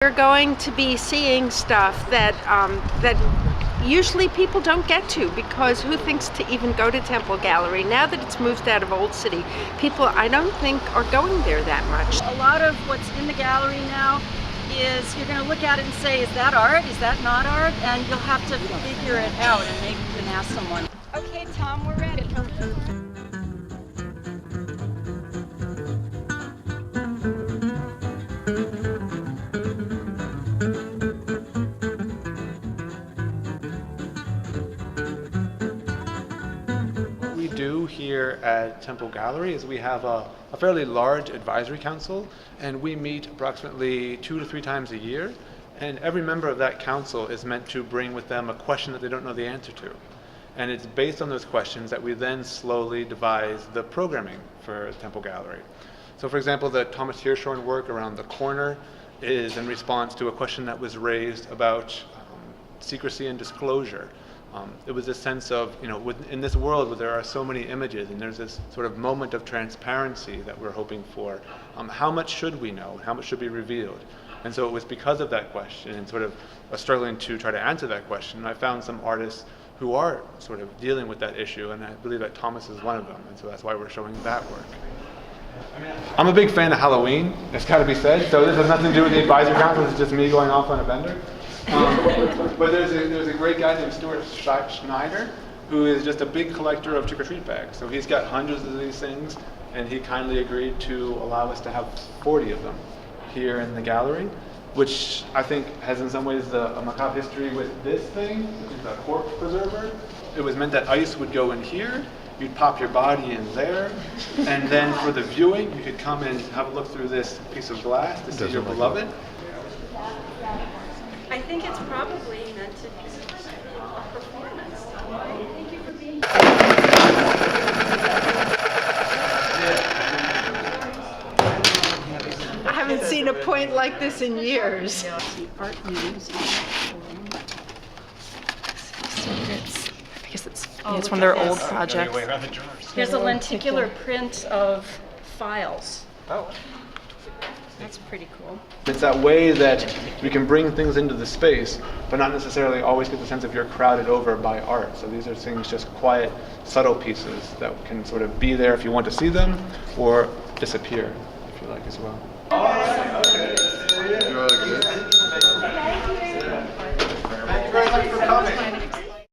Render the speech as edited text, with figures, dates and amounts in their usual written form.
You're going to be seeing stuff that usually people don't get to, because who thinks to even go to Temple Gallery? Now that it's moved out of Old City, people I don't think are going there that much. A lot of what's in the gallery now is you're going to look at it and say, is that art? Is that not art? And you'll have to figure it out, and maybe you can ask someone. Okay, Tom, we're ready. What we do here at Temple Gallery is we have a fairly large advisory council, and we meet approximately 2 to 3 times a year, and every member of that council is meant to bring with them a question that they don't know the answer to. And it's based on those questions that we then slowly devise the programming for Temple Gallery. So for example, the Thomas Hirschhorn work around the corner is in response to a question that was raised about secrecy and disclosure. It was a sense of, in this world where there are so many images and there's this sort of moment of transparency that we're hoping for, how much should we know? How much should be revealed? And so it was because of that question and sort of struggling to try to answer that question, I found some artists who are sort of dealing with that issue, and I believe that Thomas is one of them, and so that's why we're showing that work. I'm a big fan of Halloween, it's got to be said, so this has nothing to do with the advisory council, it's just me going off on a bender. But there's a great guy named Stuart Schneider, who is just a big collector of trick-or-treat bags. So he's got hundreds of these things, and he kindly agreed to allow us to have 40 of them here in the gallery, which I think has in some ways a macabre history with this thing, which is a corpse preserver. It was meant that ice would go in here, you'd pop your body in there, and then for the viewing, you could come and have a look through this piece of glass to see your beloved. I think it's probably meant to be a performance. Thank you for being here. I haven't seen a point like this in years. Art news. I guess it's one of their old projects. There's a lenticular print of files. Oh. That's pretty cool. It's that way that we can bring things into the space, but not necessarily always get the sense of you're crowded over by art. So these are things, just quiet, subtle pieces that can sort of be there if you want to see them, or disappear if you like as well. You want to